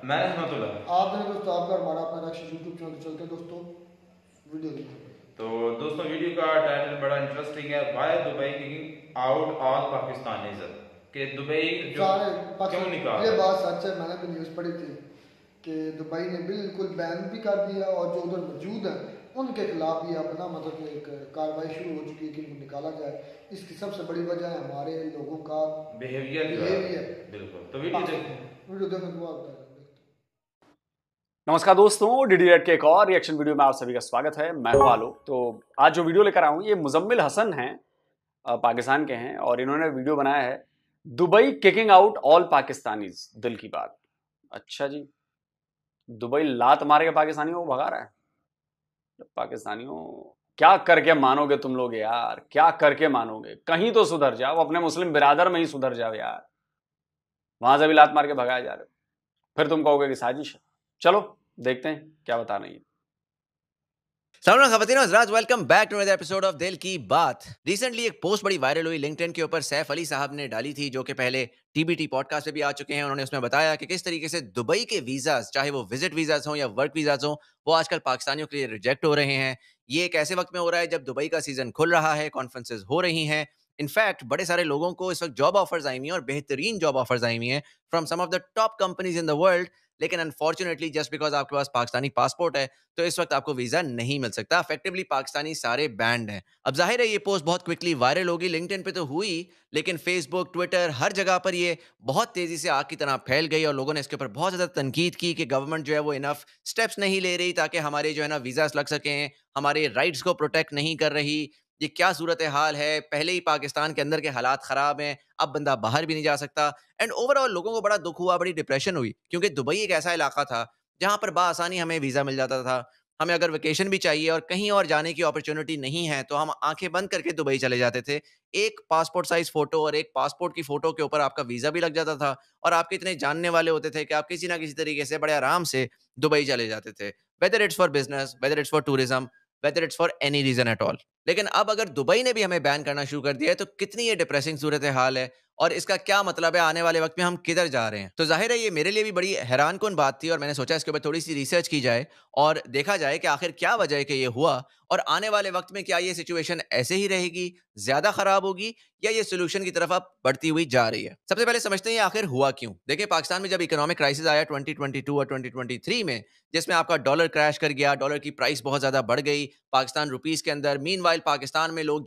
मैं रहमतुल्लाह। आप देखें दोस्तों, आपका और हमारा अपना रक्ष यूट्यूब चैनल चलते हैं दोस्तों, वीडियो देखते हैं। तो दोस्तों वीडियो का टाइटल बड़ा इंटरेस्टिंग है, why Dubai kicking out all Pakistanis, कि दुबई जो सारे क्यों निकाल ये रहा है। बात सच है, मैंने भी न्यूज़ पढ़ी थी कि दुबई ने बिल्कुल बैन भी कर दिया और जो उधर मौजूद हैं उनके खिलाफ भी अपना मतलब एक कार्रवाई शुरू हो चुकी है कि इनको निकाला जाए। इसकी सबसे बड़ी वजह है हमारे लोगों का बिहेवियर। बिल्कुल, तो वीडियो देखते हैं। वीडियो देखने के बाद बताया। नमस्कार दोस्तों, डीडी के एक और रिएक्शन वीडियो में आप सभी का स्वागत है। मैं हूं आलोक। तो आज जो वीडियो लेकर आया हूं ये मुजम्मिल हसन हैं, पाकिस्तान के हैं और इन्होंने वीडियो बनाया है Dubai kicking out all Pakistanis. दिल की बात। अच्छा जी, दुबई लात मार के पाकिस्तानियों को भगा रहा है। पाकिस्तानियों क्या करके मानोगे तुम लोग यार, क्या करके मानोगे? कहीं तो सुधर जाओ, अपने मुस्लिम बिरादर में ही सुधर जाओ यार। वहां से भी लात मार के भगाए जा रहे हो, फिर तुम कहोगे कि साजिश है। चलो देखते हैं क्या बता रही है। खवातीन और हज़रात, welcome back to another episode of दिल की बात। रिसेंटली एक पोस्ट बड़ी वायरल हुई लिंक्डइन के ऊपर, सैफ अली साहब ने डाली थी, जो कि पहले टीबीटी पॉडकास्ट पे भी आ चुके हैं। उन्होंने उसमें बताया कि किस तरीके से दुबई के वीज़ाज, चाहे वो विजिट वीज़ाज हों या वर्क वीज़ाज हों, वो आजकल पाकिस्तानियों के लिए रिजेक्ट हो रहे हैं। ये एक ऐसे वक्त में हो रहा है जब दुबई का सीजन खुल रहा है, कॉन्फ्रेंसेज हो रही हैं। इनफैक्ट बड़े सारे लोगों को इस वक्त जॉब ऑफर्स आई हुई हैं और बेहतरीन जॉब ऑफर्स आई हुई हैं from some of the top companies in the world. लेकिन अनफॉर्चुनेटली जस्ट बिकॉज आपके पास पाकिस्तानी पासपोर्ट है तो इस वक्त आपको वीजा नहीं मिल सकता। इफेक्टिवली पाकिस्तानी सारे बैंड हैं। अब जाहिर है ये पोस्ट बहुत क्विकली वायरल होगी, लिंक्डइन पे तो हुई, लेकिन फेसबुक, ट्विटर, हर जगह पर ये बहुत तेजी से आग की तरह फैल गई और लोगों ने इसके ऊपर बहुत ज्यादा तनकीद की कि गवर्नमेंट जो है वो इनफ स्टेप्स नहीं ले रही ताकि हमारे जो है ना वीजा लग सकें, हमारे राइट्स को प्रोटेक्ट नहीं कर रही। ये क्या सूरत हाल है, पहले ही पाकिस्तान के अंदर के हालात खराब हैं, अब बंदा बाहर भी नहीं जा सकता। एंड ओवरऑल लोगों को बड़ा दुख हुआ, बड़ी डिप्रेशन हुई, क्योंकि दुबई एक ऐसा इलाका था जहां पर बासानी हमें वीजा मिल जाता था। हमें अगर वेकेशन भी चाहिए और कहीं और जाने की अपॉर्चुनिटी नहीं है तो हम आंखें बंद करके दुबई चले जाते थे। एक पासपोर्ट साइज फोटो और एक पासपोर्ट की फोटो के ऊपर आपका वीजा भी लग जाता था और आपके इतने जानने वाले होते थे कि आप किसी ना किसी तरीके से बड़े आराम से दुबई चले जाते थे, whether it's for business, whether it's for tourism, whether it's for any reason at all. लेकिन अब अगर दुबई ने भी हमें बैन करना शुरू कर दिया है तो कितनी ये डिप्रेसिंग सूरत हाल है और इसका क्या मतलब है, आने वाले वक्त में हम किधर जा रहे हैं। तो जाहिर है ये मेरे लिए भी बड़ी हैरानकुन बात थी और मैंने सोचा इसके ऊपर थोड़ी सी रिसर्च की जाए और देखा जाए कि आखिर क्या वजह है कि ये हुआ और आने वाले वक्त में क्या ये सिचुएशन ऐसे ही रहेगी, ज्यादा खराब होगी, या ये सोल्यूशन की तरफ अब बढ़ती हुई जा रही है। सबसे पहले समझते हैं ये आखिर हुआ क्यों। देखिए, पाकिस्तान में जब इकोनॉमिक क्राइसिस आया 2022 और 2023 में, जिसमें आपका डॉलर क्रैश कर गया, डॉलर की प्राइस बहुत ज्यादा बढ़ गई पाकिस्तान रुपीस के अंदर। मीनवाइल पाकिस्तान में लोग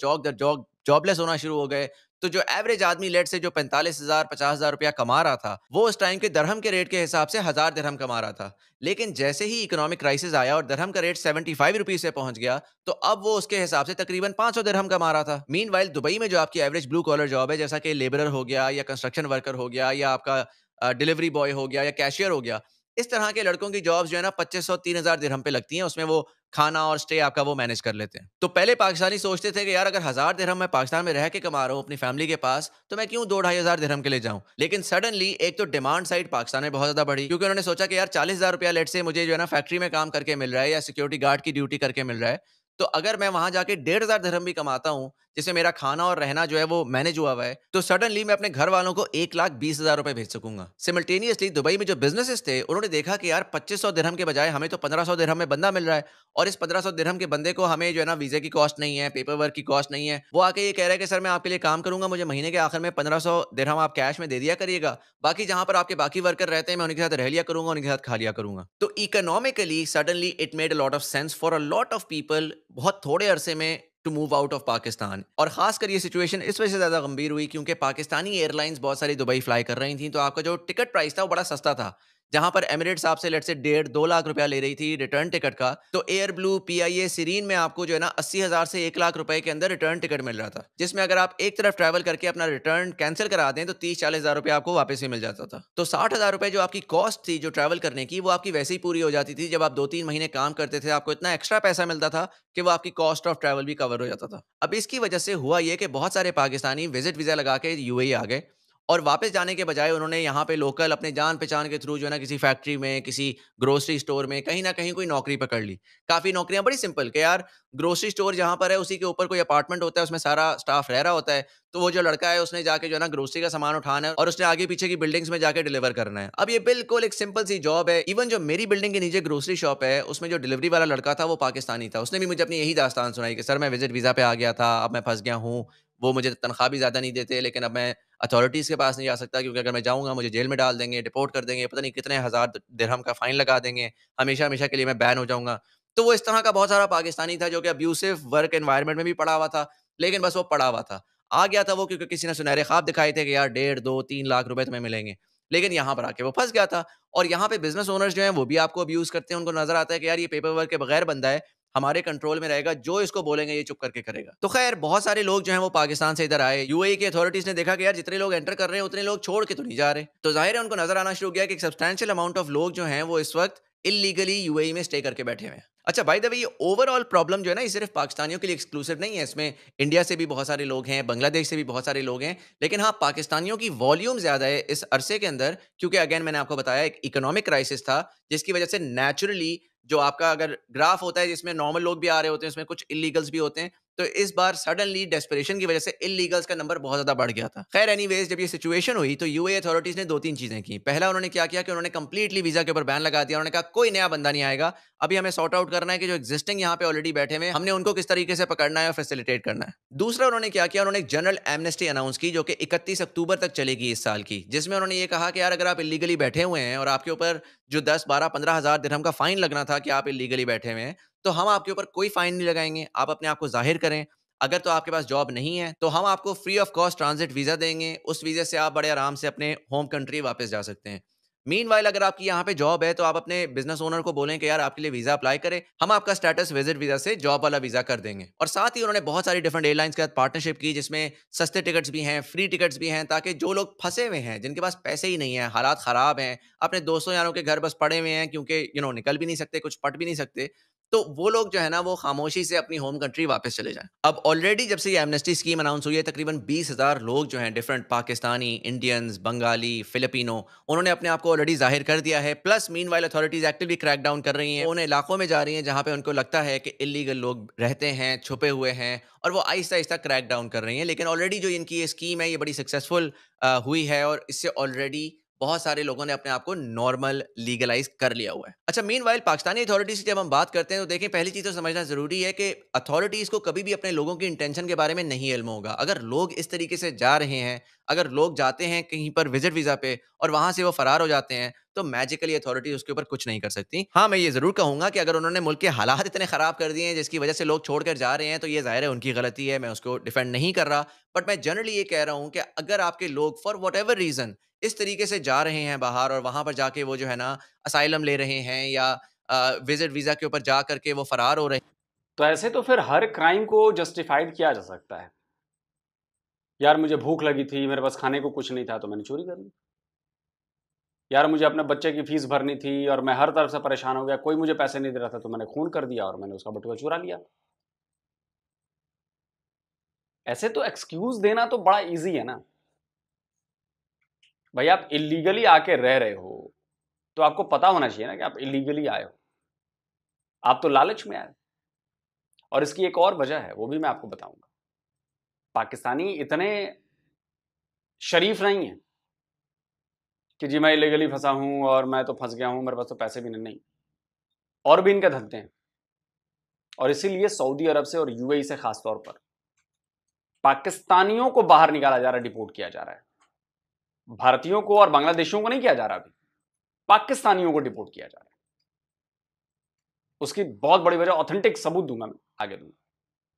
जॉबलेस होना शुरू हो गए। तो जो एवरेज आदमी लेट से जो 45,000 50,000 रुपया कमा रहा था, वो उस टाइम के दरहम के रेट के हिसाब से 1,000 दिरहम कमा रहा था। लेकिन जैसे ही इकोनॉमिक क्राइसिस आया और दरहम का रेट 75 रुपीज से पहुंच गया, तो अब वो उसके हिसाब से तकरीबन 500 दिरहम कमा रहा था। मीनवाइल दुबई में जो आपकी एवरेज ब्लू कॉलर जॉब है, जैसा कि लेबरर हो गया या कंस्ट्रक्शन वर्कर हो गया या आपका डिलीवरी बॉय हो गया या कैशियर हो गया, इस तरह के लड़कों की जॉब्स जो है ना 2500 3000 दिरहम पे लगती हैं। उसमें वो खाना और स्टे आपका वो मैनेज कर लेते हैं। तो पहले पाकिस्तानी सोचते थे कि यार अगर 1000 दिरहम मैं पाकिस्तान में रह के कमा रहा हूँ अपनी फैमिली के पास, तो मैं क्यों 2-2,500 दिरहम के लिए जाऊं। लेकिन सडनली एक तो डिमांड साइड पाकिस्तान में बहुत ज्यादा बढ़ी, क्योंकि उन्होंने सोचा कि यार 40,000 रुपया लेट से मुझे जो है ना फैक्ट्री में काम करके मिल रहा है या सिक्योरिटी गार्ड की ड्यूटी करके मिल रहा है, तो अगर मैं वहां जाके 1,500 दिरहम भी कमाता हूँ, जिससे मेरा खाना और रहना जो है वो मैनेज हुआ हुआ है, तो सडनली मैं अपने घर वालों को 1,20,000 रुपए भेज सकूंगा। सिमिल्टेनियसली दुबई में जो बिजनेसेस थे उन्होंने देखा कि यार 2500 दिरहम के बजाय हमें तो 1500 दिरहम में बंदा मिल रहा है और इस 1500 दिरहम के बंदे को हमें जो है ना वीजे की कॉस्ट नहीं है, पेपर वर्क की कॉस्ट नहीं है। वो आके ये कह रहा है कि सर मैं आपके लिए काम करूंगा, मुझे महीने के आखिर में 1500 दिरहम आप कैश में दे दिया करिएगा, बाकी जहां पर आपके बाकी वर्कर रहते हैं मैं उनके साथ रह लिया करूंगा, उनके साथ खा लिया करूंगा। तो economically suddenly it made a lot of sense for a lot of people बहुत थोड़े अरसे में to move out of Pakistan. और खासकर ये सिचुएशन इस वजह से ज्यादा गंभीर हुई क्योंकि पाकिस्तानी एयरलाइंस बहुत सारी दुबई फ्लाई कर रही थी, तो आपका जो टिकट प्राइस था वो बड़ा सस्ता था। जहां पर एमिरेट्स आपसे लेट से 1.5-2 लाख रुपया ले रही थी रिटर्न टिकट का, तो एयर ब्लू, पीआईए, सीरीन में आपको जो है ना 80,000 से 1 लाख रुपए के अंदर रिटर्न टिकट मिल रहा था, जिसमें अगर आप एक तरफ ट्रैवल करके अपना रिटर्न कैंसिल करा दें तो 30-40,000 रुपया आपको वापस ही मिल जाता था। तो 60,000 रुपए जो आपकी कॉस्ट थी जो ट्रैवल करने की, वो आपकी वैसे ही पूरी हो जाती थी। जब आप 2-3 महीने काम करते थे आपको इतना एक्स्ट्रा पैसा मिलता था कि वो आपकी कॉस्ट ऑफ ट्रैवल भी कवर हो जाता था। अब इसकी वजह से हुआ ये कि बहुत सारे पाकिस्तानी विजिट वीजा लगा के यूएई आ गए और वापस जाने के बजाय उन्होंने यहाँ पे लोकल अपने जान पहचान के थ्रू जो है ना किसी फैक्ट्री में, किसी ग्रोसरी स्टोर में कहीं ना कहीं कोई नौकरी पकड़ ली। काफ़ी नौकरियाँ बड़ी सिंपल कि यार ग्रोसरी स्टोर जहाँ पर है उसी के ऊपर कोई अपार्टमेंट होता है, उसमें सारा स्टाफ रह रहा होता है। तो वो जो लड़का है उसने जाके जो है ना ग्रोसरी का सामान उठाना है और उसने आगे पीछे की बिल्डिंग्स में जाके डिलीवर करना है। अब ये बिल्कुल एक सिंपल सी जॉब है। इवन जो मेरी बिल्डिंग के नीचे ग्रोसरी शॉप है उसमें जो डिलीवरी वाला लड़का था वो पाकिस्तानी था। उसने भी मुझे अपनी यही दास्तान सुनाई कि सर मैं विजिट वीज़ा पे आ गया था, अब मैं फंस गया हूँ। वो मुझे तनख्वाह भी ज़्यादा नहीं देते, लेकिन अब मैं अथॉरिटीज़ के पास नहीं जा सकता क्योंकि अगर मैं जाऊँगा मुझे जेल में डाल देंगे, डिपोर्ट कर देंगे, पता नहीं कितने हज़ार दिरहम का फ़ाइन लगा देंगे, हमेशा-हमेशा के लिए मैं बैन हो जाऊँगा। तो वो इस तरह का बहुत सारा पाकिस्तानी था जो कि अब्यूसिव वर्क एनवायरनमेंट में भी पड़ा हुआ था, लेकिन बस वो पड़ा हुआ था। आ गया था वो क्योंकि किसी ने सुनहरे ख्वाब दिखाए थे कि यार डेढ़, 2, 3 लाख रुपए तुम्हें मिलेंगे। लेकिन यहाँ पर आके वो फँस गया था और यहाँ पे बिज़नेस ओनर्स जो हैं वो भी आपको अब्यूज़ करते हैं। उनको नज़र आता है कि यार ये पेपर वर्क के बगैर बंदा है, हमारे कंट्रोल में रहेगा, जो इसको बोलेंगे ये चुप करके करेगा। तो खैर बहुत सारे लोग जो हैं वो पाकिस्तान से इधर आए। यूएई की अथॉरिटीज़ ने देखा कि यार जितने लोग एंटर कर रहे हैं उतने लोग छोड़ के तो नहीं जा रहे। तो ज़ाहिर है उनको नज़र आना शुरू किया कि एक सब्सटैंशियल अमाउंट ऑफ लोग जो हैं वो इस वक़्त इल्लीगली यूएई में स्टे करके बैठे हुए हैं। अच्छा बाय द वे ये ओवरऑल प्रॉब्लम जो है ना ये सिर्फ पाकिस्तानियों के लिए एक्सक्लूसिव नहीं है। इसमें इंडिया से भी बहुत सारे लोग हैं, बांग्लादेश से भी बहुत सारे लोग हैं। लेकिन हाँ, पाकिस्तानियों की वॉल्यूम ज़्यादा है इस अरसे के अंदर क्योंकि अगेन मैंने आपको बताया एक इकोनॉमिक क्राइसिस था जिसकी वजह से नेचुरली जो आपका अगर ग्राफ होता है जिसमें नॉर्मल लोग भी आ रहे होते हैं, उसमें कुछ इल्लीगल्स भी होते हैं। तो इस बार सडनली डेस्परेशन की वजह से इल्लीगल्स का नंबर बहुत ज़्यादा बढ़ गया था। खैर एनीवेज जब ये सिचुएशन हुई तो यूएई अथॉरिटीज़ ने 2-3 चीज़ें की। पहला उन्होंने क्या किया कि उन्होंने कंप्लीटली वीज़ा के ऊपर बैन लगा दिया। उन्होंने कहा कोई नया बंदा नहीं आएगा। अभी हमें सॉर्ट आउट करना है कि जो एग्जिस्टिंग यहाँ पे ऑलरेडी बैठे हुए हैं, हमने उनको किस तरीके से पकड़ना है और फैसिलिटेट करना है। दूसरा उन्होंने क्या किया, उन्होंने एक जनरल एमनेस्टी अनाउंस की जो कि 31 अक्टूबर तक चलेगी इस साल की, जिसमें उन्होंने ये कहा कि यार अगर आप इल्लीगली बैठे हुए हैं और आपके ऊपर जो 10, 12, 15 हज़ार दिरहम का फाइन लगना था कि आप इल्लीगली बैठे हुए हैं, तो हम आपके ऊपर कोई फाइन नहीं लगाएंगे। आप अपने आप को ज़ाहिर करें। अगर तो आपके पास जॉब नहीं है, तो हम आपको free of cost transit visa देंगे। उस वीज़े से आप बड़े आराम से अपने होम कंट्री वापस जा सकते हैं। मीनवाइल अगर आपकी यहाँ पे जॉब है, तो आप अपने बिज़नेस ओनर को बोलें कि यार आपके लिए वीज़ा अप्लाई करें, हम आपका स्टेटस विज़िट वीज़ा से जॉब वाला वीज़ा कर देंगे। और साथ ही उन्होंने बहुत सारी डिफरेंट एयरलाइंस के साथ पार्टनरशिप की, जिसमें सस्ते टिकट्स भी हैं, फ्री टिकट्स भी हैं, ताकि जो लोग फँसे हुए हैं, जिनके पास पैसे ही नहीं हैं, हालात ख़राब हैं, अपने दोस्तों यारों के घर बस पड़े हुए हैं क्योंकि निकल भी नहीं सकते, कुछ पढ़ भी नहीं सकते, तो वो लोग जो है ना वो खामोशी से अपनी होम कंट्री वापस चले जाएँ। अब ऑलरेडी जब से ये एमनेस्टी स्कीम अनाउंस हुई है, तकरीबन 20,000 लोग जो हैं different Pakistani, Indians, Bengali, Filipino, उन्होंने अपने आप को ऑलरेडी ज़ाहिर कर दिया है। Plus meanwhile authorities actively crack down कर रही हैं। उन इलाकों में जा रही हैं जहाँ पे उनको लगता है कि इल्लीगल लोग रहते हैं, छुपे हुए हैं और वो आहिस्ता-आहिस्ता क्रैक डाउन कर रही हैं। लेकिन ऑलरेडी जो इनकी ये स्कीम है ये बड़ी सक्सेसफुल हुई है और इससे ऑलरेडी बहुत सारे लोगों ने अपने आप को नॉर्मल लीगलाइज कर लिया हुआ है। अच्छा मीनवाइल पाकिस्तानी अथॉरिटीज़ की जब हम बात करते हैं तो देखें पहली चीज़ तो समझना ज़रूरी है कि अथॉरिटीज़ को कभी भी अपने लोगों की इंटेंशन के बारे में नहीं इल्म होगा। अगर लोग इस तरीके से जा रहे हैं, अगर लोग जाते हैं कहीं पर विजिट वीज़ा पे और वहाँ से वो फ़रार हो जाते हैं, तो मैजिकली अथॉरिटी उसके ऊपर कुछ नहीं कर सकती। हाँ, मैं ये ज़रूर कहूँगा कि अगर उन्होंने मुल्क के हालात इतने ख़राब कर दिए हैं जिसकी वजह से लोग छोड़कर जा रहे हैं, तो ये ज़ाहिर है उनकी गलती है, मैं उसको डिफेंड नहीं कर रहा। बट मैं जनरली ये कह रहा हूँ कि अगर आपके लोग फॉर व्हाटएवर रीज़न इस तरीके से जा रहे हैं बाहर और वहाँ पर जाके वो जो है ना असाइलम ले रहे हैं या विजिट वीज़ा के ऊपर जा करके वो फ़रार हो रहे हैं। तो ऐसे तो फिर हर क्राइम को जस्टिफाइड किया जा सकता है। यार मुझे भूख लगी थी, मेरे पास खाने को कुछ नहीं था तो मैंने चोरी कर ली। यार मुझे अपने बच्चे की फीस भरनी थी और मैं हर तरफ से परेशान हो गया, कोई मुझे पैसे नहीं दे रहा था तो मैंने खून कर दिया और मैंने उसका बटुआ चुरा लिया। ऐसे तो एक्सक्यूज देना तो बड़ा इजी है ना भाई। आप इलीगली आके रह रहे हो तो आपको पता होना चाहिए ना कि आप इलीगली आए हो, आप तो लालच में आए। और इसकी एक और वजह है, वो भी मैं आपको बताऊंगा। पाकिस्तानी इतने शरीफ नहीं है कि जी मैं इलीगली फंसा हूं और मैं तो फंस गया हूं, मेरे पास तो पैसे भी नहीं, और भी इनके धंधे हैं। और इसीलिए सऊदी अरब से और यूएई से खासतौर पर पाकिस्तानियों को बाहर निकाला जा रहा है, डिपोर्ट किया जा रहा है। भारतीयों को और बांग्लादेशियों को नहीं किया जा रहा, अभी पाकिस्तानियों को डिपोर्ट किया जा रहा है। उसकी बहुत बड़ी वजह ऑथेंटिक सबूत दूंगा, मैं आगे दूंगा।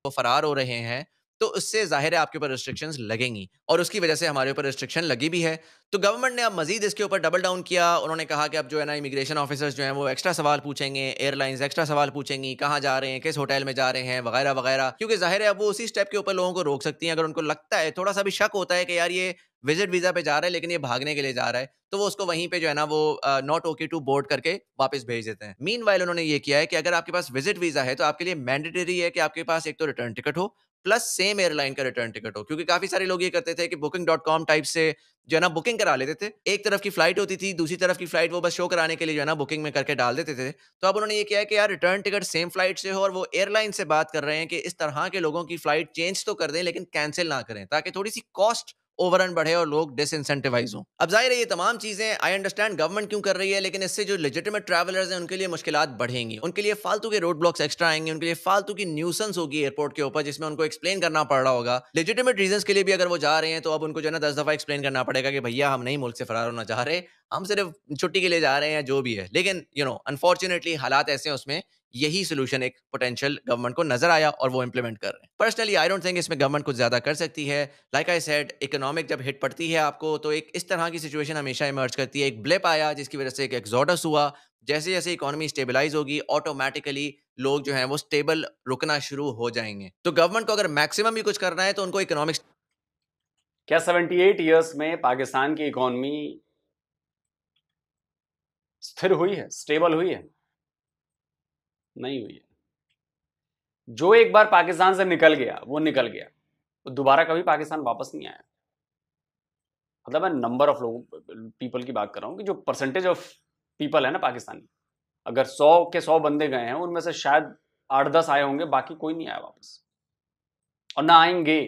वो फरार हो रहे हैं, तो उससे ज़ाहिर है आपके ऊपर रिस्ट्रिक्शंस लगेंगी और उसकी वजह से हमारे ऊपर रिस्ट्रिक्शन लगी भी है। तो गवर्नमेंट ने अब मज़ीद इसके ऊपर डबल डाउन किया। उन्होंने कहा कि अब जो है ना इमिग्रेशन ऑफिसर्स जो हैं वो एक्स्ट्रा सवाल पूछेंगे, एयरलाइंस एक्स्ट्रा सवाल पूछेंगी, कहाँ जा रहे हैं, किस होटल में जा रहे हैं, वगैरह वगैरह। क्योंकि ज़ाहिर है अब वो उसी स्टेप के ऊपर लोगों को रोक सकती हैं। अगर उनको लगता है, थोड़ा सा भी शक होता है कि यार ये विजिट वीज़ा पे जा रहा है लेकिन ये भागने के लिए जा रहा है, तो वो उसको वहीं पे जो है ना वो नॉट ओके टू बोर्ड करके वापस भेज देते हैं। मीनवाइल उन्होंने ये किया है कि अगर आपके पास विजिट वीज़ा है तो आपके लिए मैंडेटरी है कि आपके पास एक तो रिटर्न टिकट हो, प्लस सेम एयरलाइन का रिटर्न टिकट हो। क्योंकि काफी सारे लोग ये करते थे कि booking.com टाइप से जो है ना बुकिंग करा लेते थे, एक तरफ की फ्लाइट होती थी, दूसरी तरफ की फ्लाइट वो बस शो कराने के लिए जो है ना बुकिंग में करके डाल देते थे। तो अब उन्होंने ये किया है कि यार रिटर्न टिकट सेम फ्लाइट से हो, और वो एयरलाइन से बात कर रहे हैं कि इस तरह के लोगों की फ्लाइट चेंज तो कर दें लेकिन कैंसिल ना करें, ताकि थोड़ी सी कॉस्ट ओवररन बढ़े और लोग डिसइंसेंटिवाइज हों। अब जाहिर है ये तमाम चीजें आई अंडरस्टैंड गवर्नमेंट क्यों कर रही है, लेकिन इससे जो लेजिटिमेट ट्रैवलर्स हैं उनके लिए मुश्किलात बढ़ेंगी, उनके लिए फालतू के रोड ब्लॉक्स एक्स्ट्रा आएंगे, उनके लिए फालतू की न्यूसेंस होगी एयरपोर्ट के ऊपर जिसमें उनको एक्सप्लेन करना पड़ रहा होगा। लेजिटिमेट रीजंस के लिए भी अगर वो जा रहे हैं तो अब उनको जो है ना 10 दफा एक्सप्लेन करना पड़ेगा कि भैया हम नहीं मुल्क से फरार होना चाह रहे, हम सिर्फ छुट्टी के लिए जा रहे हैं, जो भी है। लेकिन अनफॉर्चुनेटली हालात ऐसे हैं, उसमें यही सोल्यूशन एक पोटेंशियल गवर्नमेंट को नजर आया और वो इंप्लीमेंट कर रहे हैं। पर्सनली आई डोंट थिंक इसमें गवर्नमेंट कुछ ज्यादा कर सकती है। लाइक आई सेड, इकोनॉमिक जब हिट पड़ती है आपको तो एक इस तरह की सिचुएशन हमेशा इमर्ज करती है। एक ब्लिप आया जिसकी वजह से एक एक्सोडस हुआ, जैसे जैसे इकोनॉमी स्टेबलाइज होगी ऑटोमेटिकली लोग जो हैं वो स्टेबल रुकना शुरू हो जाएंगे। तो गवर्नमेंट को अगर मैक्सिमम भी कुछ करना है तो उनको इकोनॉमिक क्या 78 ईयर्स में पाकिस्तान की इकोनॉमी स्थिर हुई है, स्टेबल हुई है? नहीं हुई है। जो एक बार पाकिस्तान से निकल गया वो निकल गया, तो दोबारा कभी पाकिस्तान वापस नहीं आया। मतलब मैं नंबर ऑफ लोगों, पीपल की बात कर रहा हूं कि जो परसेंटेज ऑफ पीपल है ना पाकिस्तानी, अगर 100 के 100 बंदे गए हैं उनमें से शायद 8-10 आए होंगे, बाकी कोई नहीं आया वापस और ना आएंगे।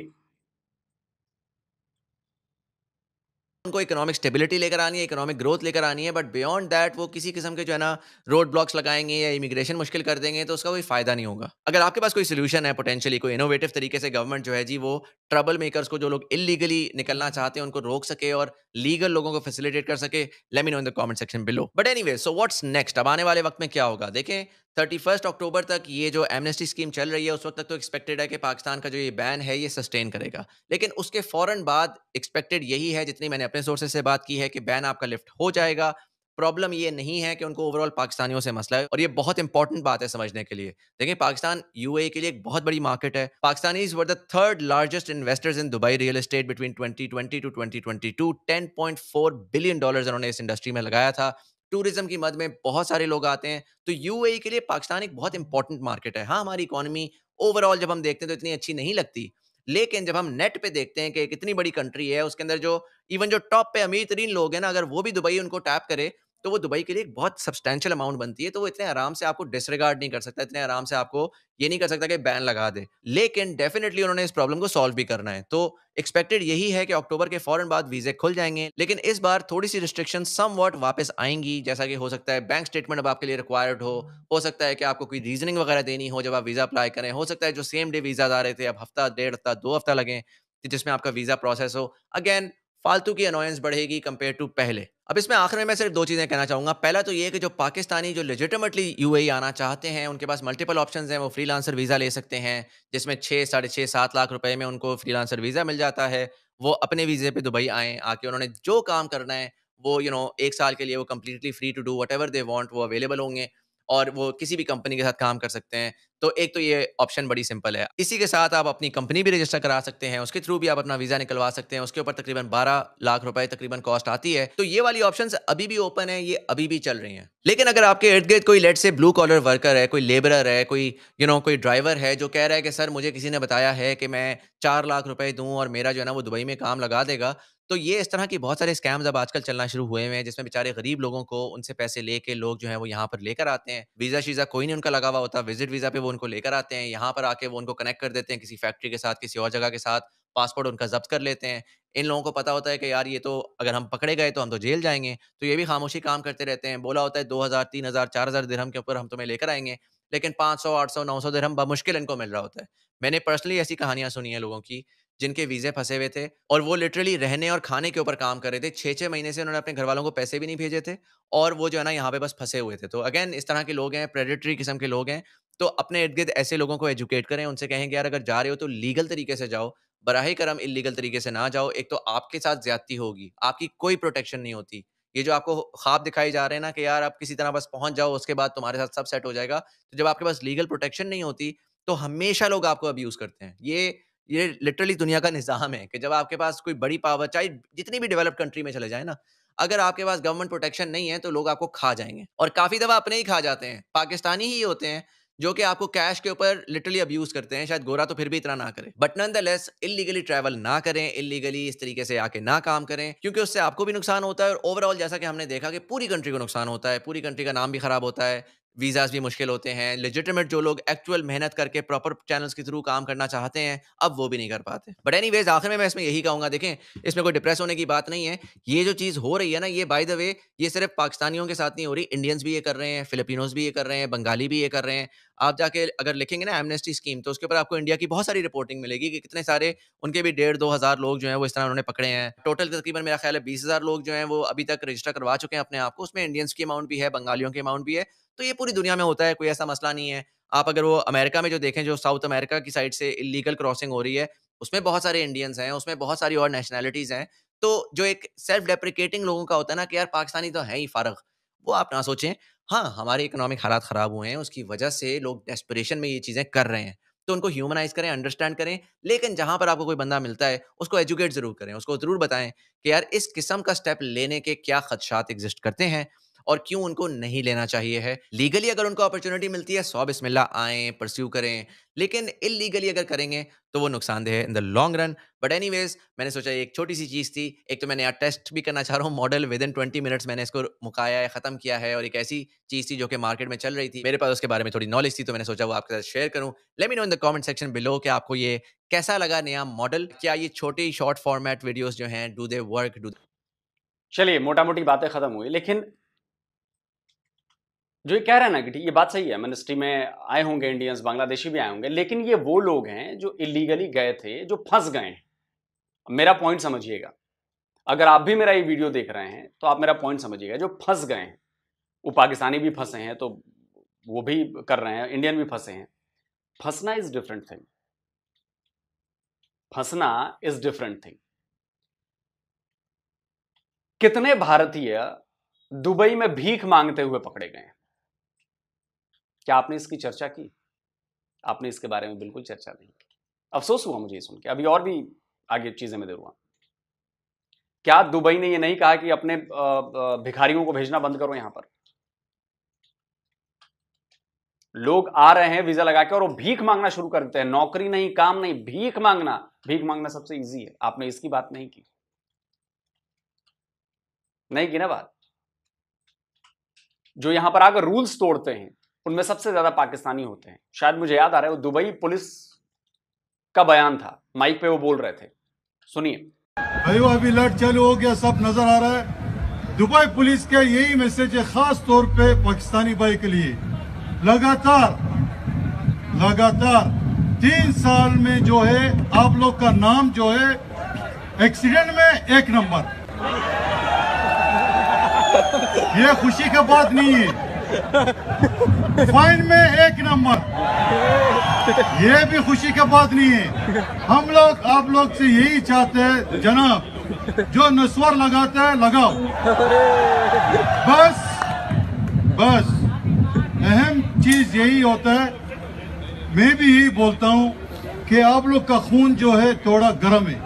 उनको इकोनॉमिक स्टेबिलिटी लेकर आनी है, इकोनॉमिक ग्रोथ लेकर आनी है, बट बियॉन्ड दैट वो किसी किस्म के जो है ना रोड ब्लॉक्स लगाएंगे या इमिग्रेशन मुश्किल कर देंगे तो उसका कोई फायदा नहीं होगा। अगर आपके पास कोई सोल्यूशन है पोटेंशियली, कोई इनोवेटिव तरीके से गवर्नमेंट जो है जी वो ट्रबल मेकर्स को, जो लोग इलीगली निकलना चाहते हैं, उनको रोक सके और लीगल लोगों को फैसिलिटेट कर सके, let me know in the comment section below. But anyway, so what's next? अब आने वाले वक्त में क्या होगा देखें। 31 अक्टूबर तक ये जो एमनेस्टी स्कीम चल रही है उस वक्त तक तो एक्सपेक्टेड है कि पाकिस्तान का जो ये बैन है ये सस्टेन करेगा, लेकिन उसके फौरन बाद एक्सपेक्टेड यही है, जितनी मैंने अपने सोर्सेज से बात की है, कि बैन आपका लिफ्ट हो जाएगा। प्रॉब्लम ये नहीं है कि उनको ओवरऑल पाकिस्तानियों से मसला है, और ये बहुत इंपॉर्टेंट बात है समझने के लिए। देखिए, पाकिस्तान यूएई के लिए एक बहुत बड़ी मार्केट है। Pakistanis were the third largest investors in Dubai real estate between 2020 to 2022। $10.4 billion उन्होंने इस इंडस्ट्री में लगाया था। टूरिज्म की मद में बहुत सारे लोग आते हैं, तो यूएई के लिए पाकिस्तान एक बहुत इंपॉर्टेंट मार्केट है। हाँ, हमारी इकोनॉमी ओवरऑल जब हम देखते हैं तो इतनी अच्छी नहीं लगती, लेकिन जब हम नेट पे देखते हैं कि कितनी बड़ी कंट्री है, उसके अंदर जो इवन जो टॉप पे अमीर तरीन लोग हैं ना, अगर वो भी दुबई उनको टैप करे तो वो दुबई के लिए एक बहुत सब्सटेंशियल अमाउंट बनती है। तो वो इतने आराम से आपको डिसरिगार्ड नहीं कर सकता, इतने आराम से आपको ये नहीं कर सकता कि बैन लगा दे। लेकिन डेफिनेटली उन्होंने इस प्रॉब्लम को सॉल्व भी करना है। तो एक्सपेक्टेड यही है कि अक्टूबर के फौरन बाद वीजे खुल जाएंगे, लेकिन इस बार थोड़ी सी रिस्ट्रिक्शन समवॉट वापस आएंगी। जैसा कि हो सकता है बैंक स्टेटमेंट अब आपके लिए रिक्वायर्ड हो सकता है कि आपको कोई रीजनिंग वगैरह देनी हो जब आप वीजा अप्लाई करें, हो सकता है जो सेम डे वीजा आ रहे थे अब हफ्ता, 1.5 हफ्ता, 2 हफ्ता लगे जिसमें आपका वीजा प्रोसेस हो। अगेन, फालतू की अनोयंस बढ़ेगी कंपेयर टू पहले। अब इसमें आखिर में मैं सिर्फ 2 चीजें कहना चाहूंगा। पहला तो ये कि जो पाकिस्तानी जो लेजिटिमेटली यूएई आना चाहते हैं, उनके पास मल्टीपल ऑप्शंस हैं। वो फ्रीलांसर वीजा ले सकते हैं, जिसमें 6, 6.5, 7 लाख रुपए में उनको फ्रीलांसर वीजा मिल जाता है। वो अपने वीजे पे दुबई आए, आके उन्होंने जो काम करना है वो 1 साल के लिए वो completely free to do whatever they want, वो अवेलेबल होंगे और वो किसी भी कंपनी के साथ काम कर सकते हैं। तो एक तो ये ऑप्शन बड़ी सिंपल है। इसी के साथ आप अपनी कंपनी भी रजिस्टर करा सकते हैं, उसके थ्रू भी आप अपना वीजा निकलवा सकते हैं। उसके ऊपर तकरीबन 12 लाख रुपए तकरीबन कॉस्ट आती है। तो ये वाली ऑप्शंस अभी भी ओपन है, ये अभी भी चल रही हैं। लेकिन अगर आपके इर्द गिर्द कोई लेट से ब्लू कॉलर वर्कर है, कोई लेबरर है, कोई कोई ड्राइवर है जो कह रहा है कि सर मुझे किसी ने बताया है कि मैं 4 लाख रुपए दूं और मेरा जो है ना वो दुबई में काम लगा देगा, तो ये इस तरह की बहुत सारे स्कैम्स अब आजकल चलना शुरू हुए हैं, जिसमें बेचारे गरीब लोगों को उनसे पैसे लेके लोग जो है वो यहाँ पर लेकर आते हैं। वीजा शीजा कोई नहीं उनका लगा हुआ होता, विजिट वीजा पे वो उनको लेकर आते हैं, यहाँ पर आके वो उनको कनेक्ट कर देते हैं किसी फैक्ट्री के साथ, किसी और जगह के साथ, पासपोर्ट उनका जब्त कर लेते हैं। इन लोगों को पता होता है कि यार ये तो अगर हम पकड़े गए तो हम तो जेल जाएंगे, तो ये भी खामोशी काम करते रहते हैं। बोला होता है 2,000, 3,000, 4,000 दिरहम के ऊपर हम तुम्हें लेकर आएंगे, लेकिन 500, 800, 900 दिरहम बमुश्किल इनको मिल रहा होता है। मैंने पर्सनली ऐसी कहानियां सुनी है लोगों की जिनके वीजे फंसे हुए थे और वो लिटरली रहने और खाने के ऊपर काम कर रहे थे। 6-6 महीने से उन्होंने अपने घर वालों को पैसे भी नहीं भेजे थे और वो जो है ना यहाँ पे बस फंसे हुए थे। तो अगेन इस तरह के लोग हैं, प्रेडेटरी किस्म के लोग हैं। तो अपने इर्द गिर्द ऐसे लोगों को एजुकेट करें, उनसे कहें कि यार अगर जा रहे हो तो लीगल तरीके से जाओ, बराहे करम इल्लीगल तरीके से ना जाओ। एक तो आपके साथ ज्यादती होगी, आपकी कोई प्रोटेक्शन नहीं होती। ये जो आपको ख्वाब दिखाई जा रहे हैं ना कि यार आप किसी तरह बस पहुंच जाओ, उसके बाद तुम्हारे साथ सब सेट हो जाएगा, तो जब आपके पास लीगल प्रोटेक्शन नहीं होती तो हमेशा लोग आपको अब्यूज करते हैं। ये लिटरली दुनिया का निज़ाम है कि जब आपके पास कोई बड़ी पावर, चाहे जितनी भी डेवलप्ड कंट्री में चले जाए ना, अगर आपके पास गवर्नमेंट प्रोटेक्शन नहीं है तो लोग आपको खा जाएंगे और काफी दफा अपने ही खा जाते हैं। पाकिस्तानी ही होते हैं जो कि आपको कैश के ऊपर लिटरली अब्यूज करते हैं। शायद गोरा तो फिर भी इतना ना करे, बट नॉनदलेस इल्लीगली ट्रैवल ना करें, इल्लीगली इस तरीके से आके ना काम करें, क्योंकि उससे आपको भी नुकसान होता है और ओवरऑल जैसा कि हमने देखा कि पूरी कंट्री को नुकसान होता है, पूरी कंट्री का नाम भी खराब होता है, वीजाज भी मुश्किल होते हैं। लेजिटिमेट जो लोग एक्चुअल मेहनत करके प्रॉपर चैनल्स के थ्रू काम करना चाहते हैं, अब वो भी नहीं कर पाते। बट एनीवेज आखिर में मैं इसमें यही कहूंगा, देखें इसमें कोई डिप्रेस होने की बात नहीं है। ये जो चीज हो रही है ना, ये बाय द वे ये सिर्फ पाकिस्तानियों के साथ नहीं हो रही, इंडियंस भी ये कर रहे हैं, फिलिपिनोज भी ये कर रहे हैं, बंगाली भी ये कर रहे हैं। आप जाके अगर लिखेंगे ना एमनेस्टी स्कीम, तो उसके ऊपर आपको इंडिया की बहुत सारी रिपोर्टिंग मिलेगी कि कितने सारे उनके भी 1,500-2 हज़ार लोग जो हैं वो इस तरह उन्होंने पकड़े हैं। टोटल तकरीबन मेरा ख्याल है 20,000 लोग जो हैं वो अभी तक रजिस्टर करवा चुके हैं अपने आप को। उसमें इंडियंस की अमाउंट भी है, बंगालियों की अमाउंट भी है। तो ये पूरी दुनिया में होता है, कोई ऐसा मसला नहीं है। आप अगर वो अमेरिका में जो देखें, जो साउथ अमेरिका की साइड से इलीगल क्रॉसिंग हो रही है, उसमें बहुत सारे इंडियंस हैं, उसमें बहुत सारी और नेशनैलिटीज़ हैं। तो जो एक सेल्फ डेप्रिकेटिंग लोगों का होता है ना कि यार पाकिस्तानी तो है ही फारग, वो आप ना सोचें। हाँ, हमारे इकोनॉमिक हालात ख़राब हुए हैं, उसकी वजह से लोग डेस्परेशन में ये चीज़ें कर रहे हैं। तो उनको ह्यूमनाइज़ करें, अंडरस्टैंड करें, लेकिन जहाँ पर आपको कोई बंदा मिलता है, उसको एजुकेट ज़रूर करें। उसको ज़रूर बताएँ कि यार इस किस्म का स्टेप लेने के क्या खदशात एग्ज़िस्ट करते हैं और क्यों उनको नहीं लेना चाहिए है। लीगली अगर उनको अपॉर्च्युनिटी मिलती है, 100 बिस्मिल्लाह आएँ, परस्यू करें, लेकिन इल्लीगली अगर करेंगे, तो वो नुकसानदेह है in the long run. But anyways मैंने सोचा ये एक छोटी-सी चीज़ थी। एक तो मैं नया टेस्ट भी करना चाह रहा हूँ, मॉडल विदिन 20 मिनट्स मैंने इसको मुकाया है, ख़त्म किया है, और एक ऐसी चीज़ थी जो कि मार्केट में चल रही थी। मेरे पास उसके बारे में थोड़ी नॉलेज थी, तो मैंने सोचा वो आपके साथ शेयर करूँ। Let me know in the comment section below कि आपको ये कैसा लगा नया मॉडल? क्या ये छोटी शॉर्ट फॉर्मेट वीडियोज़ जो हैं, डू दे वर्क? चलिए, मोटा-मोटी बातें खत्म हुई, लेकिन जो ये कह रहे हैं ना कि ठीक, ये बात सही है, मिनिस्ट्री में आए होंगे इंडियंस, बांग्लादेशी भी आए होंगे, लेकिन ये वो लोग हैं जो इलीगली गए थे, जो फंस गए हैं। मेरा पॉइंट समझिएगा, अगर आप भी मेरा ये वीडियो देख रहे हैं तो आप मेरा पॉइंट समझिएगा। जो फंस गए हैं, वो पाकिस्तानी भी फंसे हैं तो वो भी कर रहे हैं, इंडियन भी फंसे हैं। फंसना इज डिफरेंट थिंग, फंसना इज डिफरेंट थिंग। कितने भारतीय दुबई में भीख मांगते हुए पकड़े गए हैं? क्या आपने इसकी चर्चा की? आपने इसके बारे में बिल्कुल चर्चा नहीं की। अफसोस हुआ मुझे सुन के। अभी और भी आगे चीजें मैं देखूंगा। क्या दुबई ने ये नहीं कहा कि अपने भिखारियों को भेजना बंद करो? यहां पर लोग आ रहे हैं वीजा लगा के और वो भीख मांगना शुरू कर देते हैं। नौकरी नहीं, काम नहीं, भीख मांगना। भीख मांगना सबसे इजी है। आपने इसकी बात नहीं की, नहीं की ना बात। जो यहां पर आकर रूल्स तोड़ते हैं उनमें सबसे ज्यादा पाकिस्तानी होते हैं। शायद मुझे याद आ रहा है वो दुबई पुलिस का बयान था, माइक पे वो बोल रहे थे, सुनिए। भाइयों अभी लड़ चालू हो गया, सब नजर आ रहा है। दुबई पुलिस के यही मैसेज है खास तौर पे पाकिस्तानी भाई के लिए। लगातार 3 साल में जो है आप लोग का नाम जो है एक्सीडेंट में 1 नंबर। ये खुशी का बात नहीं है। फाइन में 1 नंबर, ये भी खुशी का बात नहीं है। हम लोग आप लोग से यही चाहते हैं जनाब, जो नस्वर लगाते हैं लगाओ, बस अहम चीज यही होता है। मैं भी यही बोलता हूं कि आप लोग का खून जो है थोड़ा गर्म है,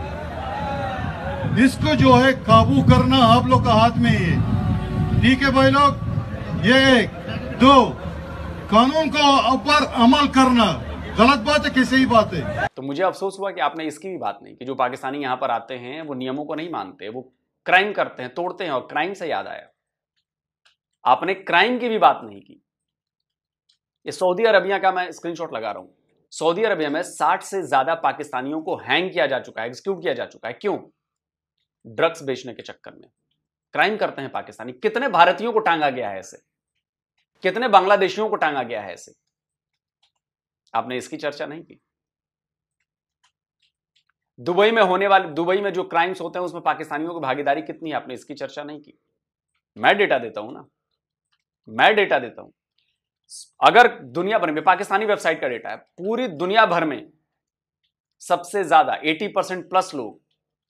इसको जो है काबू करना आप लोग का हाथ में ही है। ठीक है भाई लोग, ये 1 2 कानून को ऊपर अमल करना गलत बात है कि सही बात है? तो मुझे अफसोस हुआ कि आपने इसकी भी बात नहीं की। जो पाकिस्तानी यहां पर आते हैं वो नियमों को नहीं मानते, वो क्राइम करते हैं, तोड़ते हैं। और क्राइम से याद आया, आपने क्राइम की भी बात नहीं की। ये सऊदी अरबिया का मैं स्क्रीनशॉट लगा रहा हूं। सऊदी अरबिया में 60 से ज्यादा पाकिस्तानियों को हैंग किया जा चुका है, एग्जीक्यूट किया जा चुका है। क्यों? ड्रग्स बेचने के चक्कर में। क्राइम करते हैं पाकिस्तानी। कितने भारतीयों को टांगा गया है ऐसे, कितने बांग्लादेशियों को टांगा गया है ऐसे? आपने इसकी चर्चा नहीं की। दुबई में होने वाले, दुबई में जो क्राइम्स होते हैं उसमें पाकिस्तानियों की भागीदारी कितनी है? आपने इसकी चर्चा नहीं की। मैं डेटा देता हूं ना, मैं डेटा देता हूं। अगर दुनिया भर में, पाकिस्तानी वेबसाइट का डेटा है, पूरी दुनिया भर में सबसे ज्यादा 80% प्लस लोग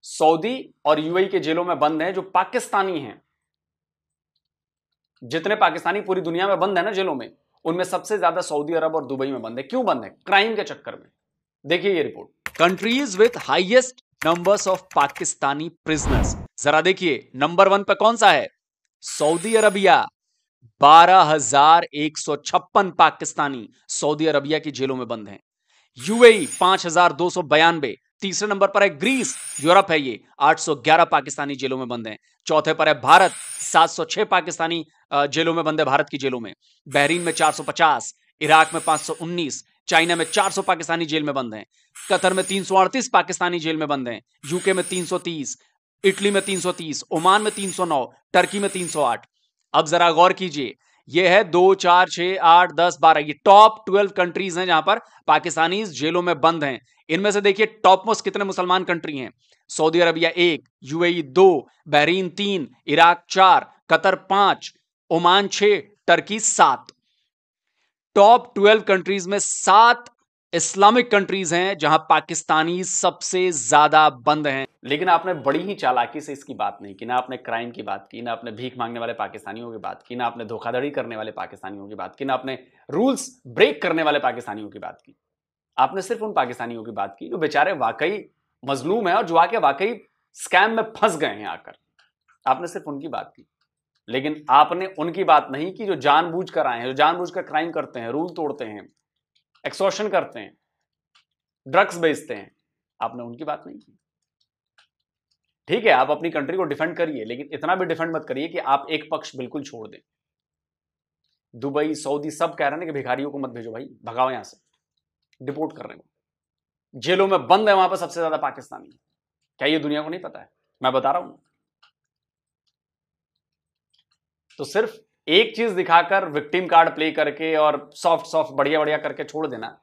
सऊदी और यूएई के जेलों में बंद हैं जो पाकिस्तानी हैं। जितने पाकिस्तानी पूरी दुनिया में बंद है ना जेलों में, उनमें सबसे ज्यादा सऊदी अरब और दुबई में बंद है। क्यों बंद है? क्राइम के चक्कर में। देखिए ये report, countries with highest numbers of Pakistani prisoners. जरा देखिए नंबर 1 पे कौन सा है? Saudi Arabia. 12,156 Pakistani Saudi Arabia की जेलों में बंद हैं। यूएई 5,292, तीसरे नंबर पर है ग्रीस, यूरोप है ये, 811 पाकिस्तानी जेलों में बंद हैं। चौथे पर है भारत, 706 पाकिस्तानी जेलों में बंद है, भारत की जेलों में। बहरीन में 450, इराक में 519, चाइना में 400 पाकिस्तानी जेल में बंद हैं। कतर में 338 पाकिस्तानी जेल में बंद हैं। यूके में 330, इटली में 330, ओमान में 309, टर्की में 308। अब जरा गौर कीजिए, यह है 2, 4, 6, 8, 10, 12, ये टॉप 12 कंट्रीज हैं जहां पर पाकिस्तानी जेलों में बंद हैं। इनमें से देखिए टॉप मोस्ट कितने मुसलमान कंट्री हैं। Saudi Arabia 1, UAE 2, Bahrain 3, Iraq 4, Qatar 5, Oman 6, Turkey 7। Top 12 countries में 7 इस्लामिक कंट्रीज हैं जहां पाकिस्तानी सबसे ज्यादा बंद हैं। लेकिन आपने बड़ी ही चालाकी से इसकी बात नहीं की, ना आपने क्राइम की बात की, ना आपने भीख मांगने वाले पाकिस्तानियों की बात की, ना आपने धोखाधड़ी करने वाले पाकिस्तानियों की बात की, ना आपने रूल्स ब्रेक करने वाले पाकिस्तानियों की बात की। आपने सिर्फ उन पाकिस्तानियों की बात की जो बेचारे वाकई मजलूम है और जो आके वाकई स्कैम में फंस गए हैं आकर। आपने सिर्फ उनकी बात की, लेकिन आपने उनकी बात नहीं की जो जानबूझ कर आए हैं, जो जानबूझ कर क्राइम करते हैं, रूल तोड़ते हैं, एक्सटॉर्शन करते हैं, ड्रग्स बेचते हैं। आपने उनकी बात नहीं की। ठीक है, आप अपनी कंट्री को डिफेंड करिए, लेकिन इतना भी डिफेंड मत करिए कि आप एक पक्ष बिल्कुल छोड़ दें। दुबई, सऊदी सब कह रहे हैं कि भिखारियों को मत भेजो भाई, भगाओ यहां से, डिपोर्ट कर रहे हैं। जेलों में बंद है वहां पर सबसे ज्यादा पाकिस्तानी। क्या ये दुनिया को नहीं पता है? मैं बता रहा हूं। तो सिर्फ एक चीज दिखाकर विक्टिम कार्ड प्ले करके और सॉफ्ट बढ़िया बढ़िया करके छोड़ देना,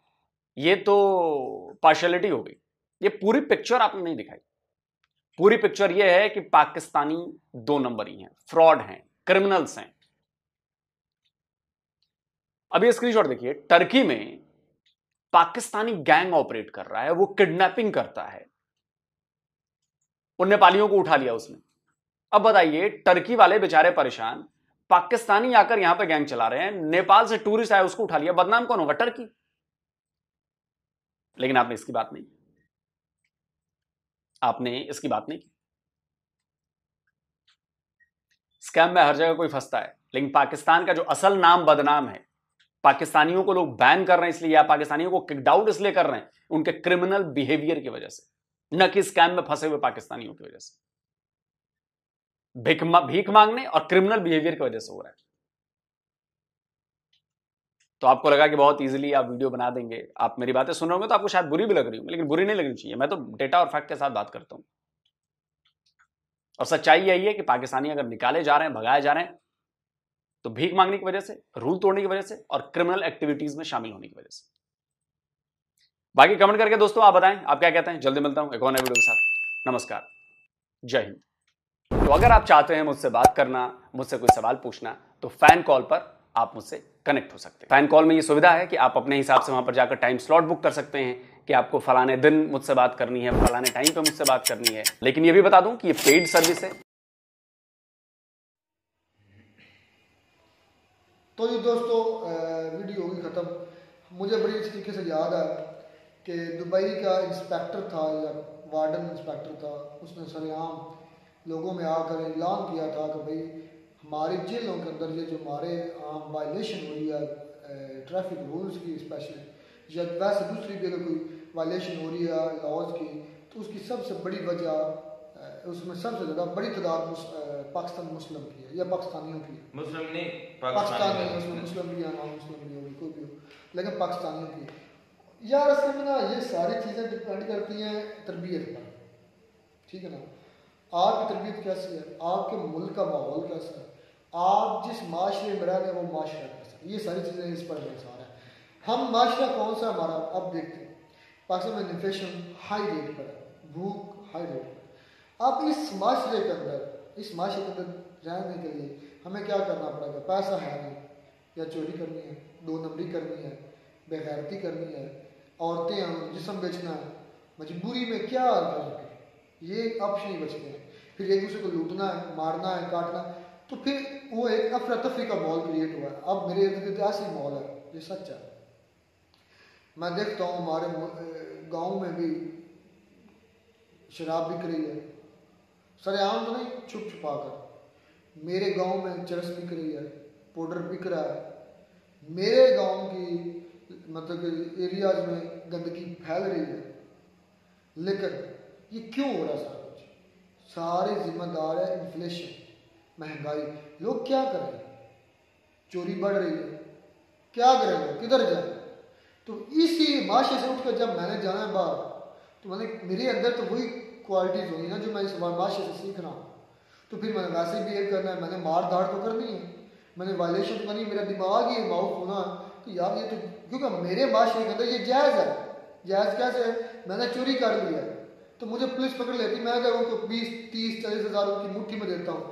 ये तो पार्शियलिटी हो गई। ये पूरी पिक्चर आपने नहीं दिखाई। पूरी पिक्चर ये है कि पाकिस्तानी 2 नंबरी हैं, फ्रॉड हैं, क्रिमिनल्स हैं। अब ये स्क्रीनशॉट देखिए, टर्की में पाकिस्तानी गैंग ऑपरेट कर रहा है, वो किडनैपिंग करता है। उन नेपालियों को उठा लिया उसने। अब बताइए, टर्की वाले बेचारे परेशान, पाकिस्तानी आकर यहां पे गैंग चला रहे हैं, नेपाल से टूरिस्ट आया उसको उठा लिया, बदनाम कौन होगा? टर्की। लेकिन आपने इसकी बात नहीं की। आपने इसकी बात नहीं की। स्कैम में हर जगह कोई फंसता है, लेकिन पाकिस्तान का जो असल नाम बदनाम है, पाकिस्तानियों को लोग बैन कर रहे हैं इसलिए, या पाकिस्तानियों को किक्ड आउट इसलिए कर रहे हैं उनके क्रिमिनल बिहेवियर की वजह से, न कि स्कैम में फंसे हुए पाकिस्तानियों की वजह से। भीख मांगने और क्रिमिनल बिहेवियर की वजह से हो रहा है। तो आपको लगा कि बहुत इजीली आप वीडियो बना देंगे, आप मेरी बातें सुन रहे होंगे तो आपको शायद बुरी भी लग रही होगी, लेकिन बुरी नहीं लगनी चाहिए। मैं तो डेटा और फैक्ट के साथ बात करता हूं। और सच्चाई यही है कि पाकिस्तानी अगर निकाले जा रहे हैं, भगाए जा रहे हैं, तो भीख मांगने की वजह से, रूल तोड़ने की वजह से और क्रिमिनल एक्टिविटीज में शामिल होने की वजह से। बाकी कमेंट करके दोस्तों आप बताएं आप क्या कहते हैं। जल्दी मिलता हूं एक और नए वीडियो के साथ। नमस्कार, जय हिंद। तो अगर आप चाहते हैं मुझसे बात करना, मुझसे कोई सवाल पूछना, तो फैन कॉल पर आप मुझसे कनेक्ट हो सकते हैं। फैन कॉल में ये सुविधा है कि आप अपने हिसाब से वहां पर जाकर टाइम स्लॉट बुक कर सकते हैं कि आपको फलाने दिन मुझसे बात करनी है, फलाने टाइम पे मुझसे बात करनी है। लेकिन ये भी बता दूं कि ये पेड सर्विस है। तो ये दोस्तों वीडियो होगी ख़त्म। मुझे बड़ी अच्छी तरीके से याद है कि दुबई का इंस्पेक्टर था या वार्डन इंस्पेक्टर था, उसने सरेआम लोगों में आकर ऐलान किया था कि भाई हमारी जेलों के अंदर ये जो हमारे आम वायलेशन हुई है ट्रैफिक रूल्स की स्पेशली, या वैसे दूसरी भी अगर कोई वायलेशन हो रही है लॉज की, तो उसकी सबसे बड़ी वजह, उसमें सबसे ज़्यादा बड़ी तादाद पाकिस्तान मुस्लिम की है या पाकिस्तानियों की है। मुस्लिम नहीं, पाकिस्तानी, उसमें मुस्लिम भी है, नॉन मुस्लिम भी होगी, कोई भी हो, लेकिन पाकिस्तानियों की। यार असल में ना ये सारी चीज़ें डिपेंड करती हैं तरबियत पर, ठीक है ना। आपकी तरबियत कैसी है, आपके मुल्क का माहौल कैसा है, आप जिस माशरे में रह रहे हैं वो माशरा कैसा है, ये सारी चीज़ें इस पर इंसार है। हम माशरा कौन सा हमारा, अब देखते हैं पाकिस्तान में इन्फ्लेशन हाई रेट पर है, भूख हाई रेट पर। अब इस माशरे के अंदर, इस माशरे के अंदर रहने के लिए हमें क्या करना पड़ेगा? पैसा है नहीं, या चोरी करनी है, 2 नंबरी करनी है, बेगैरती करनी है, औरतें हैं, जिस्म बेचना है, मजबूरी में क्या करेंगे? ये ऑप्शन ही बचते हैं। फिर एक दूसरे को लूटना है, मारना है, काटना है, तो फिर वो एक अफरा तफरी का माहौल क्रिएट हुआ है। अब मेरे इर्द गिर्द ऐसी माहौल है, ये सच है। मैं देखता हूँ हमारे गाँव में भी शराब बिक रही है, सरेआम तो नहीं, छुप छुपा कर। मेरे गांव में चरस बिक रही है, पाउडर बिक रहा है, मेरे गांव की मतलब एरियाज में गंदगी फैल रही है, लेकिन ये क्यों हो रहा है? सारा कुछ सारे जिम्मेदार है इन्फ्लेशन, महंगाई। लोग क्या करें? चोरी बढ़ रही है, क्या करें लोग, किधर जाए? तो इसी माशे से उठकर जब मैंने जाना है बाहर, तो मैंने मेरे अंदर तो वही क्वालिटीज होगी ना जो मैं इस माशे से सीख रहा हूँ। तो फिर मैंने वैसे ही बिहेव करना है, मैंने मार धाड़ तो करनी है, मैंने वायलेशन तो करनी, मेरा दिमाग ही माउफ होना कि यार ये तो, क्योंकि मेरे माशरे के अंदर ये जायज़ है। जायज़ कैसे है? मैंने चोरी कर लिया तो मुझे पुलिस पकड़ लेती, मैं अगर उनको 20-30-40 हज़ार उनकी मुट्ठी में देता हूँ,